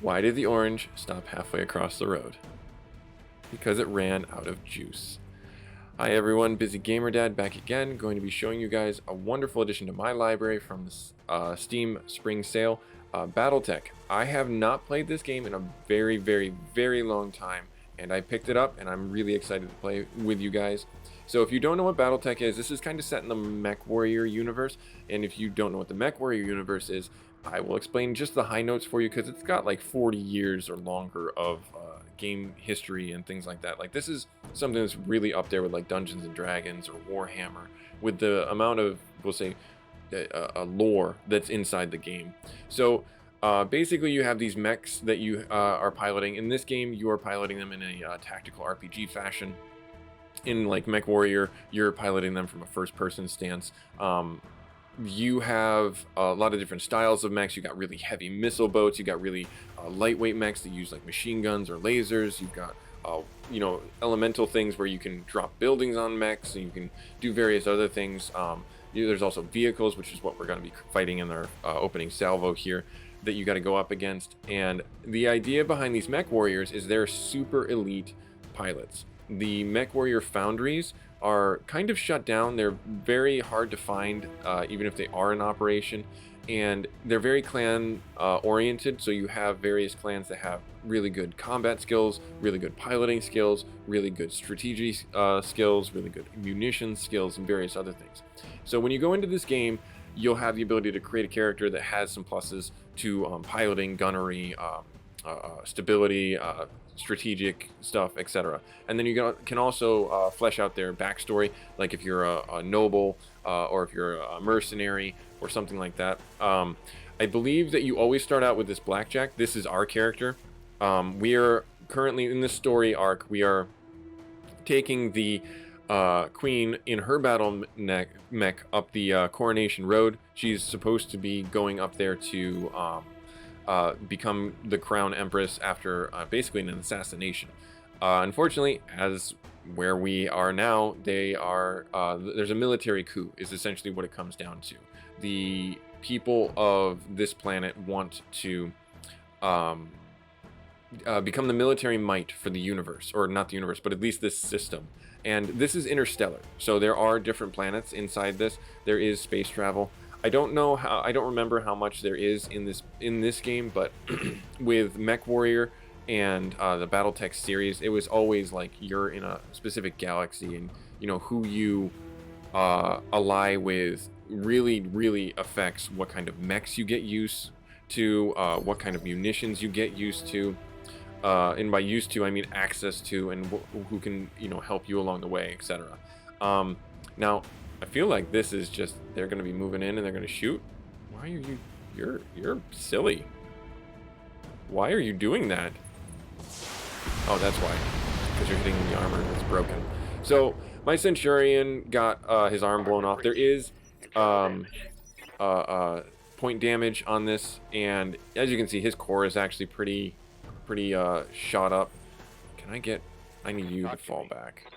Why did the orange stop halfway across the road? Because it ran out of juice. Hi everyone, busygamerdad back again, going to be showing you guys a wonderful addition to my library from the Steam Spring Sale, Battetech. I have not played this game in a very long time, and I picked it up and I'm really excited to play with you guys. So if you don't know what Battetech is, this is kind of set in the Mechwarrior universe, and if you don't know what the Mechwarrior universe is, I will explain just the high notes for you because it's got like 40 years or longer of game history and things like that. Like, this is something that's really up there with like Dungeons and Dragons or Warhammer, with the amount of, we'll say, a lore that's inside the game. So basically you have these mechs that you are piloting. In this game, you are piloting them in a tactical RPG fashion. In like Mechwarrior, you're piloting them from a first-person stance. You have a lot of different styles of mechs. You got really heavy missile boats. You got really lightweight mechs that use like machine guns or lasers. You've got you know, elemental things where you can drop buildings on mechs, and you can do various other things. There's also vehicles, which is what we're going to be fighting in our opening salvo here, that you got to go up against. And the idea behind these Mechwarriors is they're super elite pilots. The Mechwarrior foundries are kind of shut down. They're very hard to find, even if they are in operation, and they're very clan oriented. So you have various clans that have really good combat skills, really good piloting skills, really good strategy skills, really good munitions skills, and various other things. So when you go into this game, you'll have the ability to create a character that has some pluses to piloting, gunnery, stability, strategic stuff, etc. And then you can also flesh out their backstory, like if you're a noble or if you're a mercenary or something like that. I believe that you always start out with this blackjack. This is our character. We are currently in this story arc. We are taking the queen in her battle mech up the Coronation Road. She's supposed to be going up there to become the crown empress after basically an assassination. Unfortunately, as where we are now, there's a military coup, is essentially what it comes down to. The people of this planet want to become the military might for the universe, or not the universe, but at least this system. And this is interstellar, so there are different planets inside this. There is space travel. I don't remember how much there is in this game, but with Mechwarrior and the Battetech series, it was always like you're in a specific galaxy, and you know who you ally with really affects what kind of mechs you get used to, what kind of munitions you get used to, and by used to I mean access to, and who can, you know, help you along the way, etc. Now I feel like this is just, they're going to be moving in and they're going to shoot. Why are you, you're silly. Why are you doing that? Oh, that's why. Because you're hitting the armor that's broken. So my Centurion got his arm blown off. There is point damage on this, and as you can see, his core is actually pretty shot up. I need you to fall back.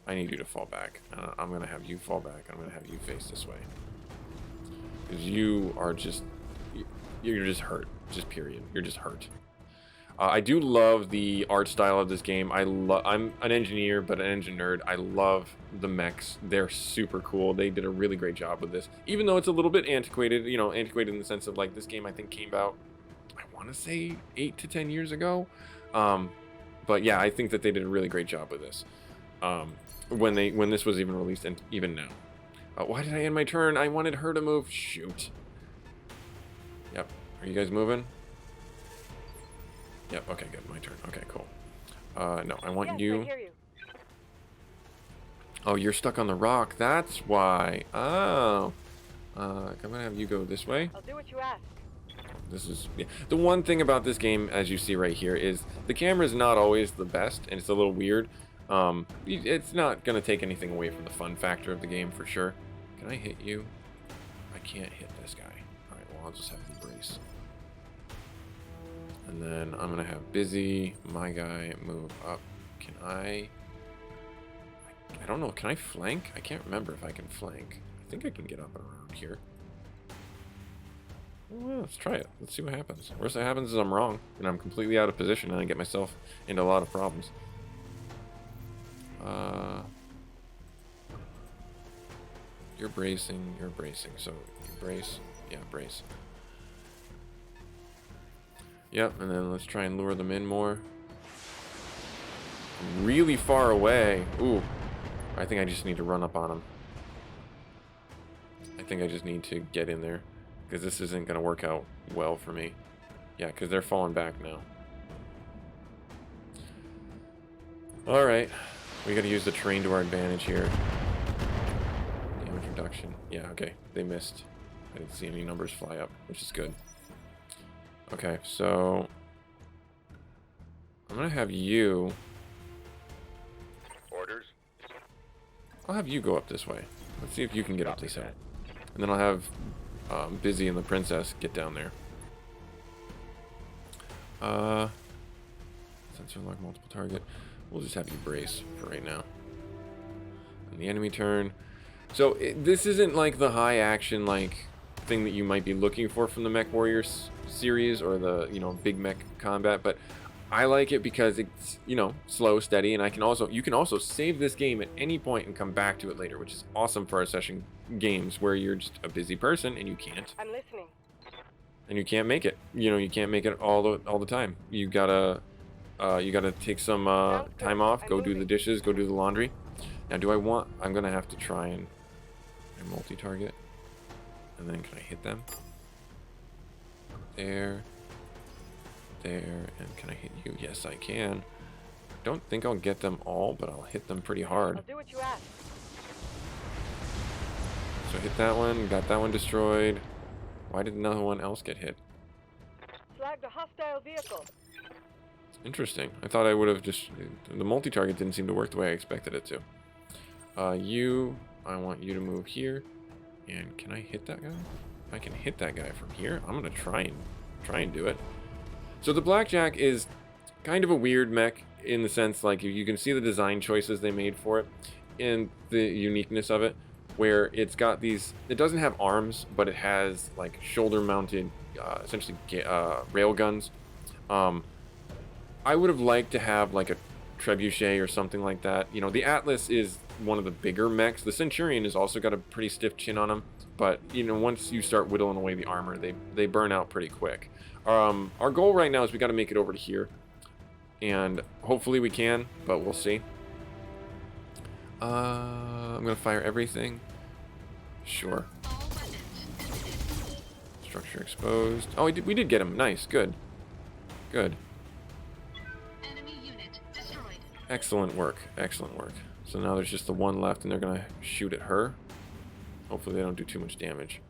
I need you to fall back. I'm going to have you fall back. I'm going to have you face this way. Because you are just... You're just hurt. Just period. You're just hurt. I do love the art style of this game. I'm an engineer, but an engine nerd. I love the mechs. They're super cool. They did a really great job with this. Even though it's a little bit antiquated, you know, antiquated in the sense of like this game I think came out, I want to say 8 to 10 years ago. But yeah, I think that they did a really great job with this. When this was even released, and even now. Why did I end my turn? I wanted her to move. Shoot. Yep. Are you guys moving? Yep. Okay, good. My turn. Okay, cool. No, I want you. I hear you. Oh, you're stuck on the rock. That's why. Oh. I'm gonna have you go this way. I'll do what you ask. This is, yeah. The one thing about this game, as you see right here, is the camera is not always the best, and it's a little weird. It's not gonna take anything away from the fun factor of the game for sure. Can I hit you? I can't hit this guy. Alright, well, I'll just have you brace. And then I'm gonna have Busy, my guy, move up. Can I don't know, can I flank? I can't remember if I can flank. I think I can get up and around here. Well, let's try it. Let's see what happens. Worst that happens is I'm wrong, and I'm completely out of position, and I get myself into a lot of problems. You're bracing, so you brace. Yeah, brace. Yep, and then let's try and lure them in more. Really far away. Ooh, I think I just need to run up on them. I think I just need to get in there, because this isn't going to work out well for me. Yeah, because they're falling back now. Alright, we got to use the terrain to our advantage here. Damage reduction. Yeah, okay, they missed. I didn't see any numbers fly up, which is good. Okay, so I'm going to have you... Orders. I'll have you go up this way. Let's see if you can get up this hill. And then I'll have Busy and the Princess get down there. Sensor lock multiple target. We'll just have you brace for right now. And the enemy turn. So this isn't like the high action like thing that you might be looking for from the Mechwarriors series or the big mech combat, but I like it because it's slow, steady, and you can also save this game at any point and come back to it later, which is awesome for our session games where you're just a busy person and you can't. I'm listening. And you can't make it. You can't make it all the time. You gotta take some time off, go do the dishes, go do the laundry. Now, I'm gonna have to try and multi-target, and then can I hit them? There, and can I hit you? Yes, I can. Don't think I'll get them all, but I'll hit them pretty hard. I'll do what you ask. So hit that one, got that one destroyed. Why did no one else get hit? Flagged a hostile vehicle. Interesting. I thought I would have just... The multi-target didn't seem to work the way I expected it to. I want you to move here. And can I hit that guy? I can hit that guy from here. I'm going to try and do it. So the Blackjack is kind of a weird mech in the sense, like, you can see the design choices they made for it and the uniqueness of it, where it's got these... It doesn't have arms, but it has, like, shoulder-mounted, essentially, rail guns. I would have liked to have like a trebuchet or something like that. The Atlas is one of the bigger mechs. The Centurion has also got a pretty stiff chin on him, but once you start whittling away the armor, they burn out pretty quick. Our goal right now is we got to make it over to here, and hopefully we can, but we'll see. I'm gonna fire everything. Sure. Structure exposed. Oh, we did get him. Nice. Good. Excellent work. So now there's just the one left, and they're gonna shoot at her. Hopefully they don't do too much damage.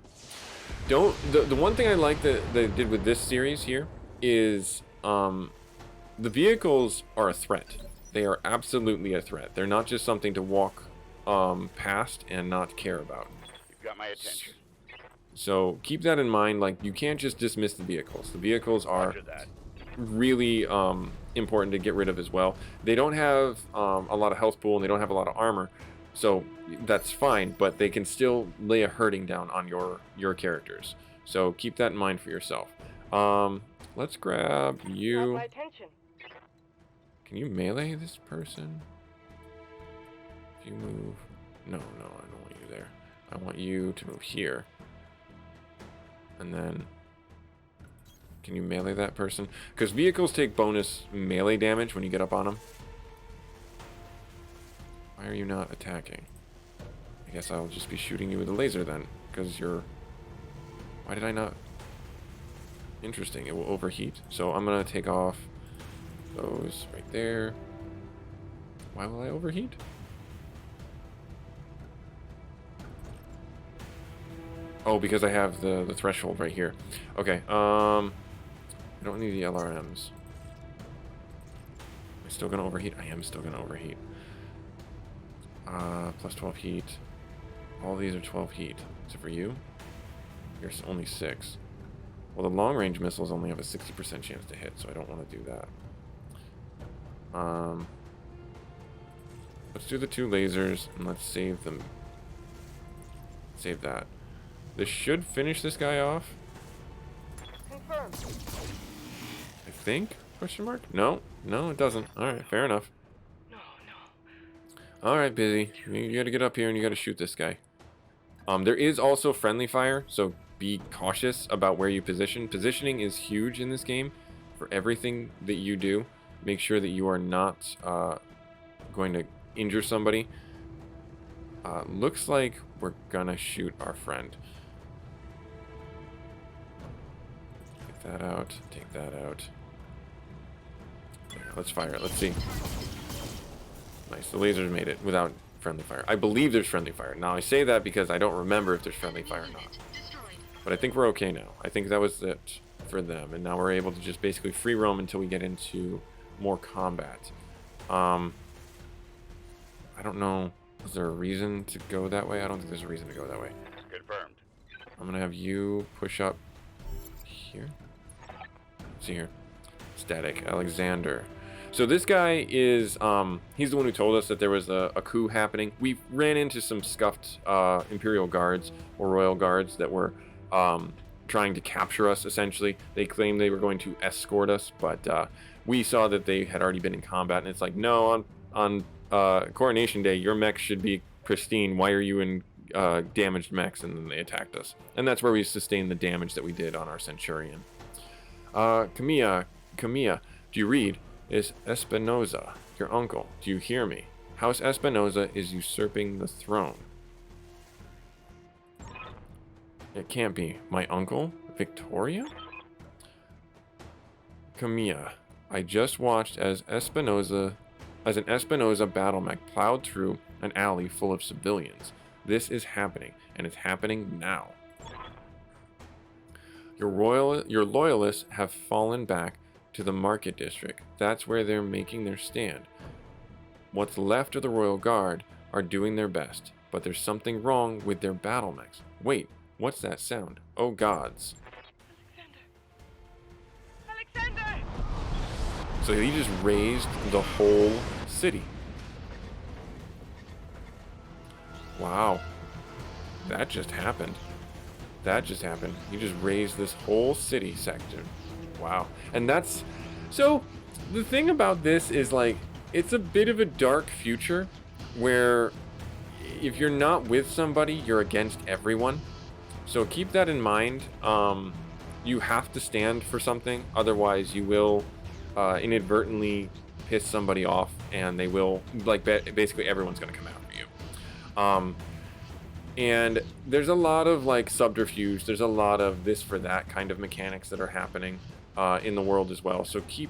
The one thing I like that they did with this series here is the vehicles are a threat. They are absolutely a threat. They're not just something to walk past and not care about. You've got my attention. So keep that in mind. Like, you can't just dismiss the vehicles. The vehicles are really important to get rid of as well. They don't have a lot of health pool, and they don't have a lot of armor, so that's fine, but they can still lay a hurting down on your characters. So keep that in mind for yourself. Let's grab you. My attention. Can you melee this person? If you move... No, I don't want you there. I want you to move here. And then... Can you melee that person? Because vehicles take bonus melee damage when you get up on them. Why are you not attacking? I guess I'll just be shooting you with a laser then. Because you're... Why did I not... Interesting, it will overheat. So I'm going to take off those right there. Why will I overheat? Oh, because I have the threshold right here. Okay, I don't need the LRMs. Am I still gonna overheat? I am still gonna overheat. Plus 12 heat. All these are 12 heat. Except for you. You're only 6. Well, the long-range missiles only have a 60% chance to hit, so I don't want to do that. Let's do the 2 lasers, and let's save them. Save that. This should finish this guy off. confirmed. I think? Question mark? No. No, it doesn't. Alright, fair enough. No. Alright, Busy. You gotta get up here and you gotta shoot this guy. There is also friendly fire, so be cautious about where you position. Positioning is huge in this game for everything that you do. Make sure that you are not going to injure somebody. Looks like we're gonna shoot our friend. Take that out. Take that out. There, let's fire it. Let's see. Nice. The lasers made it without friendly fire. I believe there's friendly fire. Now, I say that because I don't remember if there's friendly fire or not. But I think we're okay now. I think that was it for them. And now we're able to just basically free roam until we get into more combat. I don't know. Is there a reason to go that way? I don't think there's a reason to go that way. Confirmed. I'm going to have you push up here. Let's see here. Static. Alexander. So this guy is, he's the one who told us that there was a coup happening. We ran into some scuffed Imperial guards or Royal guards that were trying to capture us, essentially. They claimed they were going to escort us, but we saw that they had already been in combat, and it's like, no, on Coronation Day, your mech should be pristine. Why are you in damaged mechs? And then they attacked us. And that's where we sustained the damage that we did on our Centurion. Camilla, do you read? Is Espinoza, your uncle. Do you hear me? House Espinoza is usurping the throne. It can't be. My uncle? Victoria? Camilla, I just watched as an Espinoza battle mech plowed through an alley full of civilians. This is happening, and it's happening now. Your loyalists have fallen back to the market district. That's where they're making their stand. What's left of the Royal Guard are doing their best, but there's something wrong with their battle mechs. Wait, what's that sound? Oh gods. Alexander! So he just razed the whole city. Wow. That just happened. That just happened. He just razed this whole city sector. Wow. And that's... So, the thing about this is, like, it's a bit of a dark future where if you're not with somebody, you're against everyone. So keep that in mind. You have to stand for something. Otherwise, you will inadvertently piss somebody off, and they will, like, basically everyone's going to come after you. And there's a lot of, like, subterfuge. There's a lot of this for that kind of mechanics that are happening in the world as well. So keep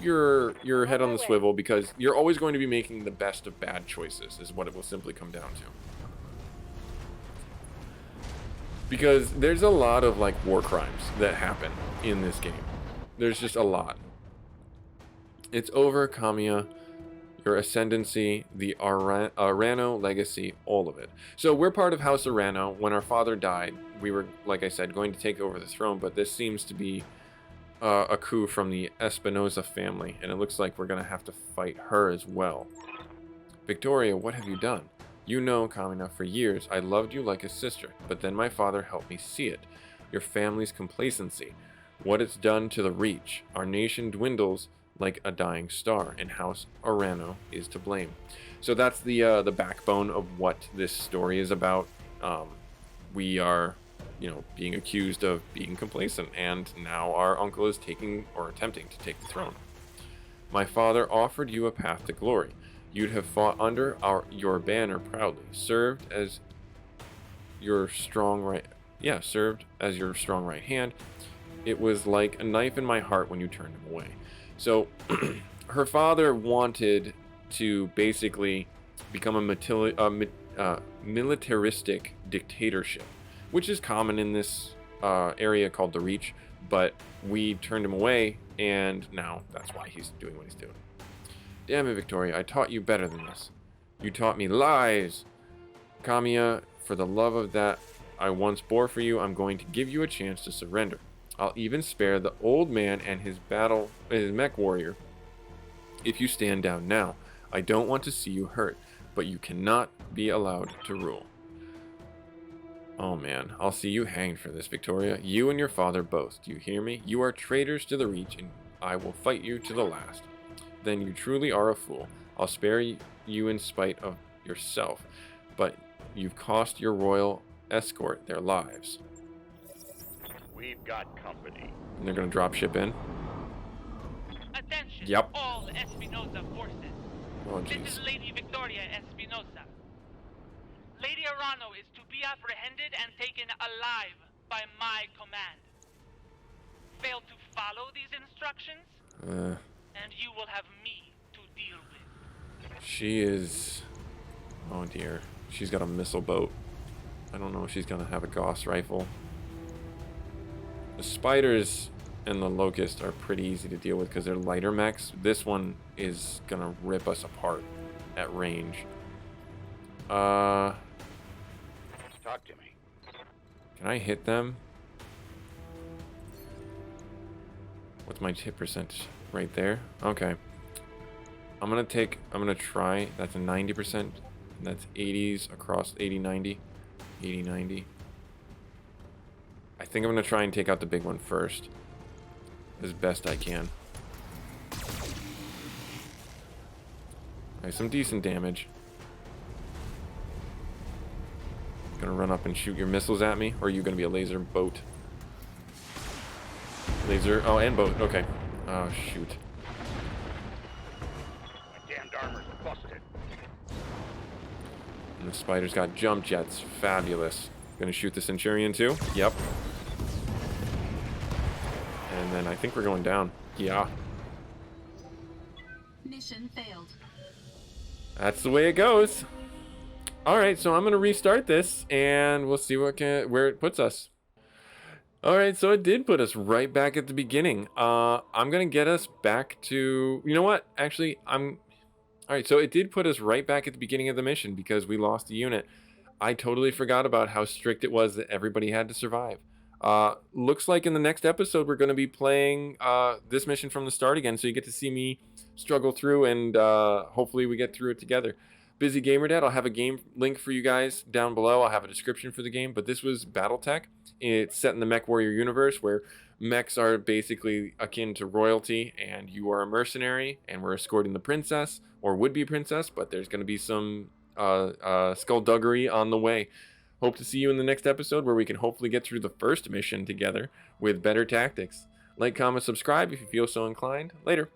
your head on the swivel, because you're always going to be making the best of bad choices, is what it will simply come down to. Because there's a lot of, like, war crimes that happen in this game. There's just a lot. It's over, Kamiya. Your ascendancy, the Arano legacy, all of it. So we're part of House Arano. When our father died, we were, like I said, going to take over the throne, but this seems to be a coup from the Espinoza family, and it looks like we're going to have to fight her as well. Victoria, what have you done? You know, Kamina, for years I loved you like a sister, but then my father helped me see it. Your family's complacency. What it's done to the Reach. Our nation dwindles like a dying star, and House Arano is to blame. So that's the backbone of what this story is about. We are, being accused of being complacent, and now our uncle is taking or attempting to take the throne. My father offered you a path to glory. You'd have fought under your banner proudly, served as your strong right hand. It was like a knife in my heart when you turned him away. So her father wanted to basically become a militaristic dictatorship, which is common in this area called the Reach, but we turned him away, and now that's why he's doing what he's doing. Damn it, Victoria, I taught you better than this. You taught me lies. Kamiya, for the love of that I once bore for you, I'm going to give you a chance to surrender. I'll even spare the old man and his Mechwarrior if you stand down now. I don't want to see you hurt, but you cannot be allowed to rule. Oh man, I'll see you hanged for this, Victoria. You and your father both. Do you hear me? You are traitors to the Reach, and I will fight you to the last. Then you truly are a fool. I'll spare you in spite of yourself, but you've cost your royal escort their lives. We've got company. And they're gonna drop ship in. Attention, Yep. all Espinosa forces. Oh This jeez. is Lady Victoria Espinosa. Lady Arano is to be apprehended and taken alive by my command. Fail to follow these instructions, and you will have me to deal with. She is. Oh dear. She's got a missile boat. I don't know if she's gonna have a Gauss rifle. The spiders and the locust are pretty easy to deal with because they're lighter mechs. This one is gonna rip us apart at range. Talk to me. Can I hit them? What's my hit percentage? Right there. Okay. I'm gonna try. That's a 90%. That's 80s across 80, 90. 80, 90. I think I'm gonna try and take out the big one first. As best I can. Alright, some decent damage. Gonna run up and shoot your missiles at me, or are you gonna be a laser boat? Laser, oh, and boat, okay. Oh, shoot. My damned armor's busted. And the spider's got jump jets, fabulous. Gonna shoot the Centurion too? Yep. And then I think we're going down. Yeah. Mission failed. That's the way it goes. Alright, so I'm going to restart this, and we'll see where it puts us. Alright, so it did put us right back at the beginning. I'm going to get us back to... You know what? Actually, Alright, so it did put us right back at the beginning of the mission because we lost a unit. I totally forgot about how strict it was that everybody had to survive. Looks like in the next episode we're going to be playing this mission from the start again, so you get to see me struggle through, and hopefully we get through it together. Busy Gamerdad, I'll have a game link for you guys down below. I'll have a description for the game, but this was Battetech. It's set in the Mechwarrior universe where mechs are basically akin to royalty, and you are a mercenary, and we're escorting the princess, or would-be princess, but there's going to be some skullduggery on the way. Hope to see you in the next episode where we can hopefully get through the first mission together with better tactics. Like, comment, subscribe if you feel so inclined. Later.